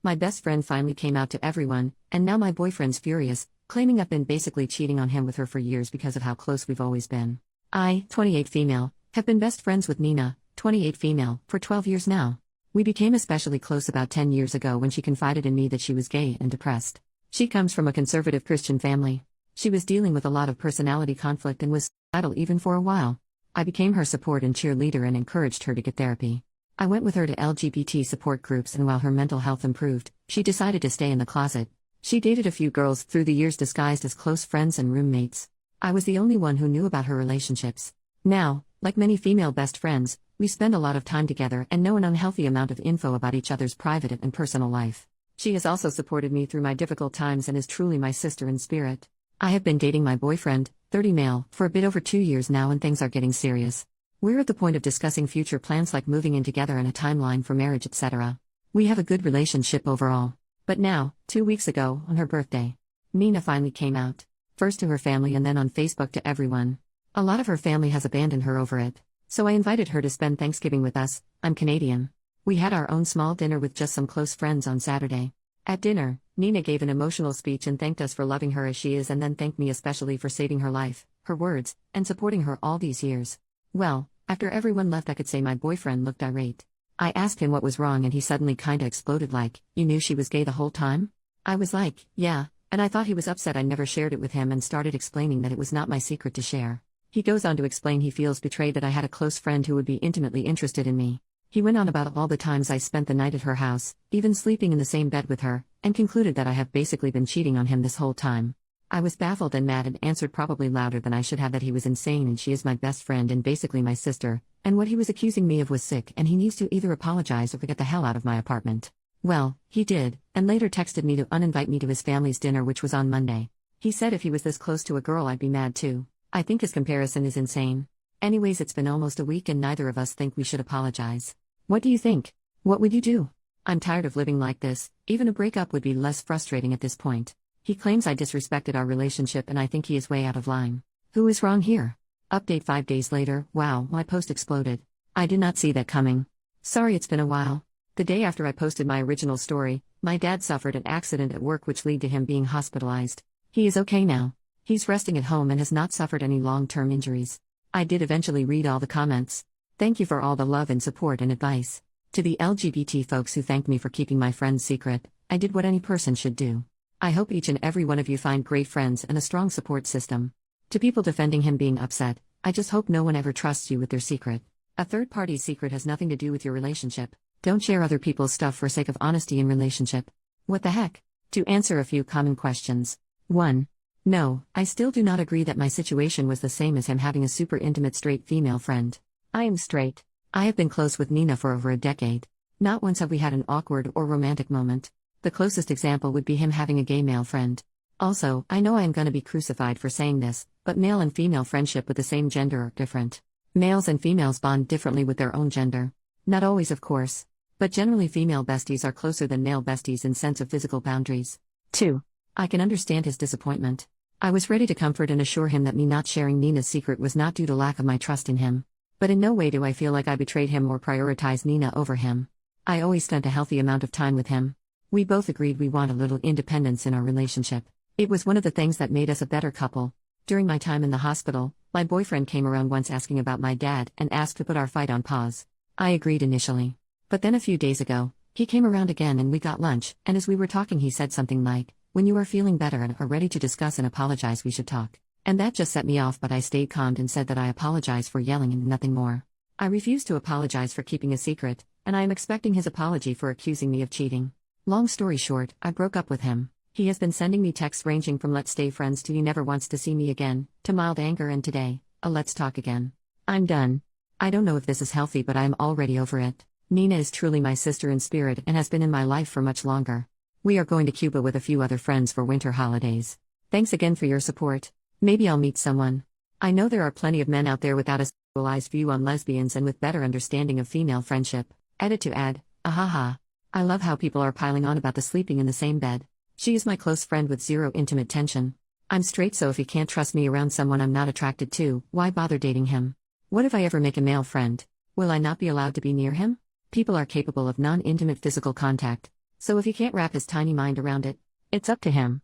My best friend finally came out to everyone, and now my boyfriend's furious, claiming I've been basically cheating on him with her for years because of how close we've always been. I, 28 female, have been best friends with Nina, 28 female, for 12 years now. We became especially close about 10 years ago when she confided in me that she was gay and depressed. She comes from a conservative Christian family. She was dealing with a lot of personality conflict and was suicidal even for a while. I became her support and cheerleader and encouraged her to get therapy. I went with her to LGBT support groups, and while her mental health improved, she decided to stay in the closet. She dated a few girls through the years disguised as close friends and roommates. I was the only one who knew about her relationships. Now, like many female best friends, we spend a lot of time together and know an unhealthy amount of info about each other's private and personal life. She has also supported me through my difficult times and is truly my sister in spirit. I have been dating my boyfriend, 30 male, for a bit over 2 years now, and things are getting serious. We're at the point of discussing future plans like moving in together and a timeline for marriage, etc. We have a good relationship overall. But now, 2 weeks ago, on her birthday, Nina finally came out. First to her family and then on Facebook to everyone. A lot of her family has abandoned her over it. So I invited her to spend Thanksgiving with us. I'm Canadian. We had our own small dinner with just some close friends on Saturday. At dinner, Nina gave an emotional speech and thanked us for loving her as she is, and then thanked me especially for saving her life, her words, and supporting her all these years. Well, after everyone left, I could say my boyfriend looked irate. I asked him what was wrong, and he suddenly kinda exploded like, "You knew she was gay the whole time?" I was like, "Yeah," and I thought he was upset I never shared it with him, and started explaining that it was not my secret to share. He goes on to explain he feels betrayed that I had a close friend who would be intimately interested in me. He went on about all the times I spent the night at her house, even sleeping in the same bed with her, and concluded that I have basically been cheating on him this whole time. I was baffled and mad and answered probably louder than I should have that he was insane and she is my best friend and basically my sister, and what he was accusing me of was sick and he needs to either apologize or get the hell out of my apartment. Well, he did, and later texted me to uninvite me to his family's dinner, which was on Monday. He said if he was this close to a girl I'd be mad too. I think his comparison is insane. Anyways, it's been almost a week and neither of us think we should apologize. What do you think? What would you do? I'm tired of living like this. Even a breakup would be less frustrating at this point. He claims I disrespected our relationship and I think he is way out of line. Who is wrong here? Update 5 days later. Wow, my post exploded. I did not see that coming. Sorry, it's been a while. The day after I posted my original story, my dad suffered an accident at work which led to him being hospitalized. He is okay now. He's resting at home and has not suffered any long-term injuries. I did eventually read all the comments. Thank you for all the love and support and advice. To the LGBT folks who thanked me for keeping my friend's secret, I did what any person should do. I hope each and every one of you find great friends and a strong support system. To people defending him being upset, I just hope no one ever trusts you with their secret. A third party's secret has nothing to do with your relationship. Don't share other people's stuff for sake of honesty in relationship. What the heck? To answer a few common questions. 1. No, I still do not agree that my situation was the same as him having a super intimate straight female friend. I am straight. I have been close with Nina for over a decade. Not once have we had an awkward or romantic moment. The closest example would be him having a gay male friend. Also, I know I am gonna be crucified for saying this, but male and female friendship with the same gender are different. Males and females bond differently with their own gender. Not always, of course. But generally female besties are closer than male besties in sense of physical boundaries. 2. I can understand his disappointment. I was ready to comfort and assure him that me not sharing Nina's secret was not due to lack of my trust in him. But in no way do I feel like I betrayed him or prioritized Nina over him. I always spent a healthy amount of time with him. We both agreed we want a little independence in our relationship. It was one of the things that made us a better couple. During my time in the hospital, my boyfriend came around once asking about my dad and asked to put our fight on pause. I agreed initially. But then a few days ago, he came around again and we got lunch, and as we were talking he said something like, "When you are feeling better and are ready to discuss and apologize, we should talk." And that just set me off, but I stayed calm and said that I apologize for yelling and nothing more. I refused to apologize for keeping a secret, and I am expecting his apology for accusing me of cheating. Long story short, I broke up with him. He has been sending me texts ranging from "let's stay friends" to "he never wants to see me again," to mild anger, and today, a "let's talk again." I'm done. I don't know if this is healthy, but I am already over it. Nina is truly my sister in spirit and has been in my life for much longer. We are going to Cuba with a few other friends for winter holidays. Thanks again for your support. Maybe I'll meet someone. I know there are plenty of men out there without a sexualized view on lesbians and with better understanding of female friendship. Edit to add, ahaha. I love how people are piling on about the sleeping in the same bed. She is my close friend with zero intimate tension. I'm straight, so if he can't trust me around someone I'm not attracted to, why bother dating him? What if I ever make a male friend? Will I not be allowed to be near him? People are capable of non-intimate physical contact. So if he can't wrap his tiny mind around it, it's up to him.